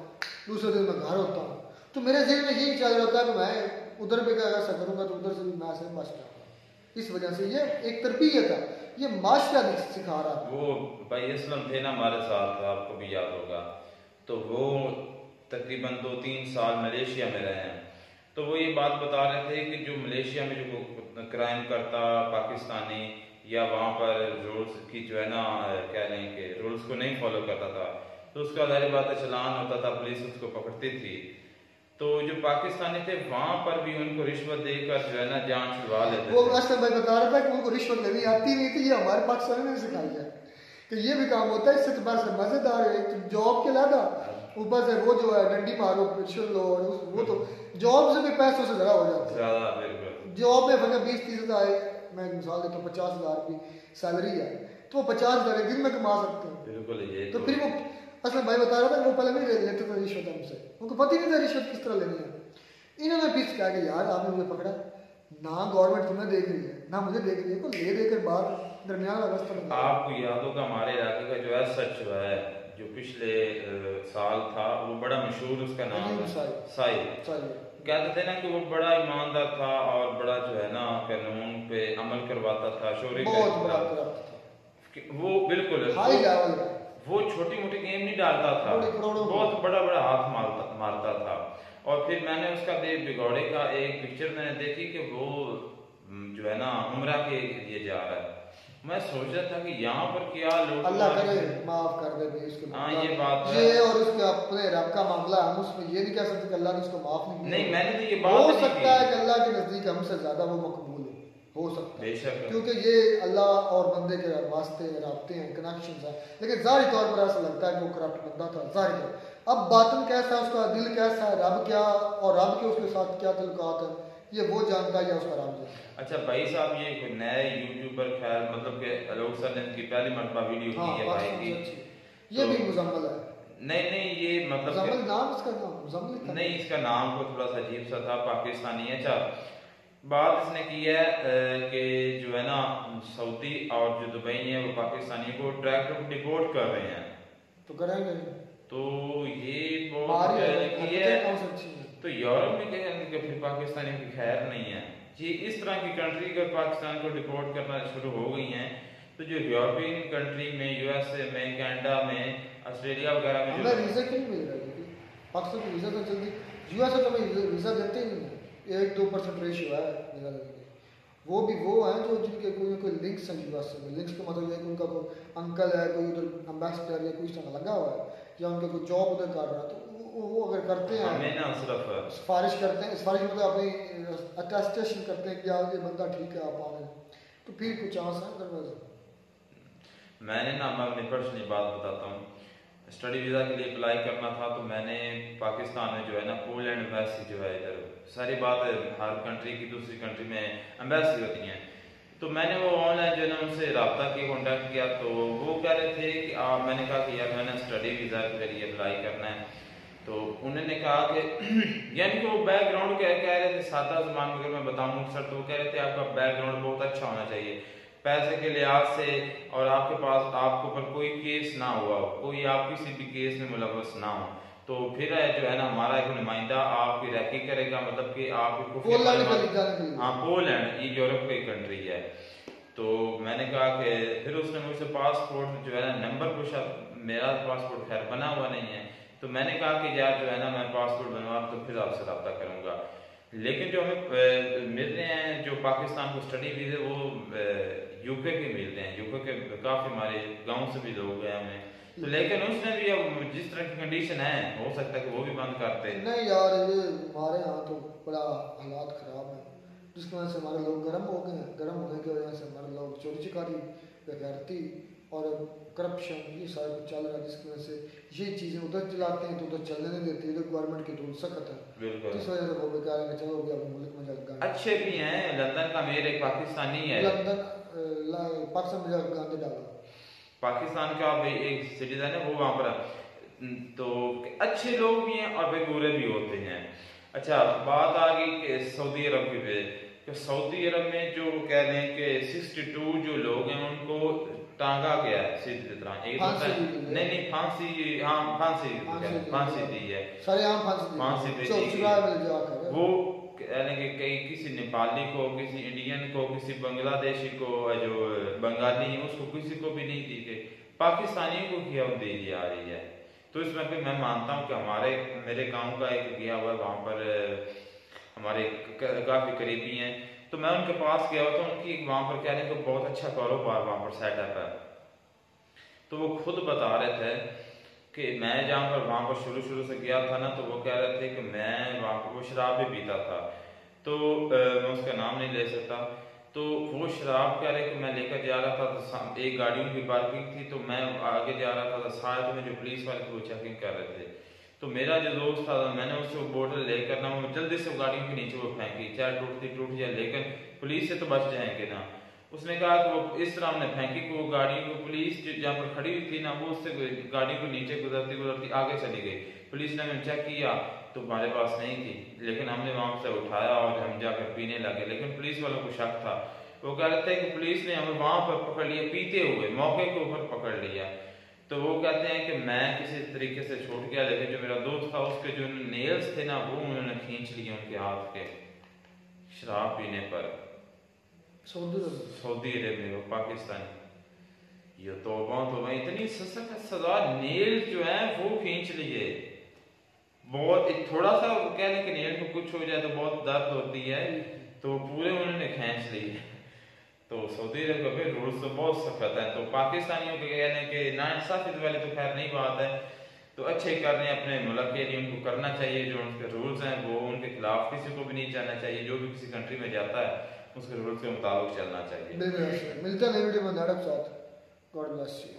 दूसरे दिन मैं घर होता हूँ, तो मेरे जहन में यही चल रहा है कि मैं उधर भी ऐसा करूँगा तो उधर से भी मैं ऐसे बच जाऊँगा। इस वजह से ये एक तरबियत है, ये माशरा सिखा रहा है। वो भाई असलम थे ना हमारे साथ, आपको भी याद होगा, तो वो तकरीबन 2-3 साल मलेशिया में रहे हैं। तो वो ये बात बता रहे थे कि जो मलेशिया में जो क्राइम करता पाकिस्तानी या वहाँ पर रूल्स की जो है ना क्या लें कि रूल्स को नहीं फॉलो करता था, तो उसका ज़ाहिर बात है चलान होता था, पुलिस उसको पकड़ती थी। तो जो पाकिस्तानी थे वहाँ पर भी उनको रिश्वत देकर जो है ना जान छुड़वा लेते थे। वो असद भाई बता रहा था कि उनको रिश्वत लेनी आती नहीं थी, ये हमारे पाकिस्तान में सिखाई है कि ये भी काम होता है। इससे तो बस मजेदार है, तो जॉब के लादा ऊपर से वो जो है डंडी मारो पिछड़ लो, वो तो जॉब से भी पैसों से ज़्यादा हो जाता है। जॉब में बना 20-30 हज़ार, मैं मिसाल देता हूँ 50 हज़ार की सैलरी है, तो वो 50 हज़ार एक दिन में कमा सकते हैं। बिल्कुल ये तो फिर वो असद भाई बता रहा था कि वो पहले नहीं लेते थे रिश्वत हमसे, उनको पता ही नहीं था रिश्वत किस तरह लेनी है। इन्होंने फिर कहा कि यार आपने मुझे पकड़ा ना, गवर्नमेंट तुम्हें देख रही है ना मुझे देख रही है, को ले देकर बाद दरमियान रास्ता बना। आपको याद होगा हमारे इलाके का जो है सच है, जो पिछले साल था, वो बड़ा मशहूर, उसका नाम साहिब। कहते थे ना कि वो बड़ा ईमानदार था और बड़ा जो है ना कानून पे अमल करवाता था, शोरे बहुत बड़ा था वो, बिल्कुल हाई लेवल, वो छोटी मोटी गेम नहीं डालता था, बहुत बड़ा बड़ा हाथ मारता था। और फिर मैंने उसका बिगौड़े का एक पिक्चर मैंने देखी कि वो जो है ना उम्रा के लिए जा रहा है। मैं सोच रहा था कि यहाँ पर क्या लोग, अल्लाह करे माफ कर दे भाई उसको। हाँ ये बात है, ये और उसके अपने रब का मामला, हम उसमें ये नहीं कह सकते कि अल्लाह ने उसको माफ नहीं किया। नहीं मैंने तो ये बात हो सकता है कि अल्लाह के नजदीक हमसे ज्यादा वो मकबूल हो सकता है, बेशक, क्योंकि ये अल्लाह और बंदे के वास्ते राब्ते हैं, कनेक्शन है। लेकिन जाहिर तौर पर ऐसा लगता है कि वो करप्ट बंदा था जाहिर है। अब बातन कैसा है, उसका दिल कैसा है, रब क्या और रब के उसके साथ क्या तल्लुकात है, ये वो जानता है या उसका रब जानता है। अच्छा भाई साहब, ये कोई नए यूट्यूबर खैर मतलब के अलोक सर ने इनकी पहली मरतबा वीडियो की है भाई की, ये भी मुजम्मल है। नहीं ये मतलब मुजम्मल नाम इसका नाम मुजम्मल नहीं, इसका नाम को थोड़ा सा अजीब सा था, पाकिस्तानी है। अच्छा बात इसने की है कि जो है ना सऊदी और जो दुबई है वो पाकिस्तानी को डायरेक्ट डिपोर्ट कर रहे हैं, तो करेंगे तो ये बहुत की है। तो यूरोप में कहेंगे कि फिर पाकिस्तानी की खैर नहीं है। ये इस तरह की कंट्री अगर पाकिस्तान को डिपोर्ट करना शुरू हो गई हैं, तो जो यूरोपियन कंट्री में, यूएसए में, कनाडा में, ऑस्ट्रेलिया वगैरह में हमें वीज़ा क्यों मिल रहा है? पाकिस्तान को वीज़ा तो जल्दी, यूएसए तो हमें वीज़ा देते ही नहीं है, 1-2% रेशियो है वीज़ा देने के। वो भी वो हैं जो जिनके कोई ना कोई लिंक्स हैं यूएसए में। लिंक्स का मतलब ये है कि उनका कोई अंकल है, कोई उधर एम्बेसडर या कोई इस तरह लगा हुआ है, या उनका कोई जॉब उधर कर रहा है, तो वो अगर करते हैं, हमें ना सिर्फ सिफारिश करते हैं, सिफारिश मतलब अपनी अटेस्टेशन करते हैं कि यार ये बंदा ठीक है आप आए, तो फिर कुछ चांस है। अदरवाइज मैंने ना, मैं अपनी पर्सनली बात बताता हूँ, स्टडी वीज़ा के लिए अप्लाई करना था, तो मैंने पाकिस्तान में जो है ना पोलैंड एम्बेसी जो है, इधर सारी बात है हर कंट्री की दूसरी कंट्री में एम्बेसी होती हैं, तो मैंने वो ऑनलाइन जो है ना उनसे रब्ता किया, कॉन्टैक्ट किया, तो वो कह रहे थे कि मैंने कहा कि यार मैंने स्टडी वीज़ा के लिए अप्लाई करना है, तो उन्होंने कहा कि यानी कि वो बैकग्राउंड कह रहे थे, सादा ज़बान में अगर मैं बताऊँ सर, तो वो कह रहे थे आपका बैकग्राउंड बहुत अच्छा होना चाहिए पैसे के लिहाज से, और आपके पास आपके ऊपर कोई केस ना हुआ हो, कोई आप किसी भी केस में मुलव्वस ना हो, तो फिर जो है ना हमारा एक नुमाइंदा आपकी रैकी करेगा, मतलब कि आपकी हाँ पोलैंड, ये यूरोप की कंट्री है। तो मैंने कहा कि फिर उसने मुझसे पासपोर्ट जो है ना नंबर पूछा, मेरा पासपोर्ट खैर बना हुआ नहीं है, तो मैंने कहा कि यार जो है ना मैं पासपोर्ट बनवा तो फिर आपसे रब्ता करूँगा। लेकिन जो हमें मिल रहे हैं जो पाकिस्तान को स्टडी वीज़े, वो यूके के मिल रहे हैं, यूके के काफ़ी हमारे गांव से भी लोग गए हमें, तो लेकिन उसने भी अब जिस तरह की कंडीशन है, हो सकता है कि वो भी बंद करते। नहीं यार, ये हमारे यहाँ तो हालात ख़राब हैं, जिसकी वजह से हमारे लोग गर्म हो गए हैं। गर्म होने की वजह से हमारे लोग चोरी चिकारी, बेगैरती और करप्शन ये सारा कुछ चल रहा है, जिसकी वजह से ये चीज़ें उधर चलाते हैं तो उधर चलने नहीं देती। इधर गवर्नमेंट के रूल सख्त है, इस वजह से वो बेकार है। चलो अभी अपने मुल्क में जाकर अच्छे भी हैं। लंदन का मेयर एक पाकिस्तानी है, लंदन पाकिस्तान में जाकर गांधी डाला, पाकिस्तान का भाई एक सिटीजन है वो वहाँ पर, तो अच्छे लोग भी हैं और भाई बुरे भी होते हैं। अच्छा, बात आ गई कि सऊदी अरब की पे, तो सऊदी अरब में जो कह रहे हैं कि 62 जो लोग हैं उनको टांगा गया है सीधी तरह। एक नहीं फांसी, हाँ फांसी दी है, फांसी दी। वो यानी कि कई किसी नेपाली को, किसी इंडियन को, किसी बांग्लादेशी को, जो बंगाली है उसको किसी को भी नहीं दी गई, पाकिस्तानियों को क्या दे दी जा रही है। तो इसमें भी मैं मानता हूँ कि मेरे गांव का एक गया हुआ है, वहाँ पर हमारे काफ़ी करीबी हैं, तो मैं उनके पास गया हुआ था। उनकी वहाँ पर कह रहे हैं कि बहुत अच्छा कारोबार वहाँ पर सेटअप है। तो वो खुद बता रहे थे कि मैं जहाँ पर वहाँ पर शुरू से गया था ना, तो वो कह रहे थे कि मैं वहाँ पर, वो शराब भी पीता था, तो मैं उसका नाम नहीं ले सकता। तो वो शराब कह रहे कि मैं लेकर जा रहा था, तो एक गाड़ियों की पार्किंग थी, तो मैं आगे जा रहा था, तो साथ में जो पुलिस वाले थे वो चेकिंग कर रहे थे। तो मेरा जो दोस्त था, मैंने उससे वो बोतल लेकर ना, वो जल्दी से गाड़ियों के नीचे वो फेंकी, चाहे टूट जाए, लेकिन पुलिस से तो बच जाएंगे ना। उसने कहा कि वो इस तरह हमने फेंकी कि वो गाड़ी को, पुलिस जहाँ पर खड़ी हुई थी ना, वो उससे गाड़ी को नीचे गुजरती आगे चली गई। पुलिस ने चेक किया तो हमारे पास नहीं थी, लेकिन हमने वहाँ से उठाया और हम जाकर पीने लगे। लेकिन पुलिस वालों को शक था, वो कह रहे थे कि पुलिस ने हमें वहाँ पर पकड़ लिया, पीते हुए मौके के ऊपर पकड़ लिया। तो वो कहते हैं कि मैं किसी तरीके से छूट गया, लेकिन जो मेरा दोस्त था उसके जो नेल्स थे ना, वो उन्होंने खींच लिए उनके हाथ के, शराब पीने पर। सऊदी अरब में वो पाकिस्तानी, ये तो इतनी सख्त सजा, नेल जो है वो खींच लिए। बहुत थोड़ा सा कहने के नेल को कुछ हो जाए तो बहुत दर्द होती है, तो पूरे उन्होंने खींच लिए। तो सऊदी अरब का रूल्स तो बहुत सख्त है। तो पाकिस्तानियों के कहने के नाइंसाफी वाली तो खैर नहीं बात है, तो अच्छे कर रहे हैं अपने मुल्क के लिए, उनको करना चाहिए। जो उनके रूल्स हैं वो उनके खिलाफ किसी को भी नहीं जाना चाहिए। जो भी किसी कंट्री में जाता है उसके रूल्स के मुताबिक चलना चाहिए। मिलता है वीडियो में, गॉड ब्लेस यू।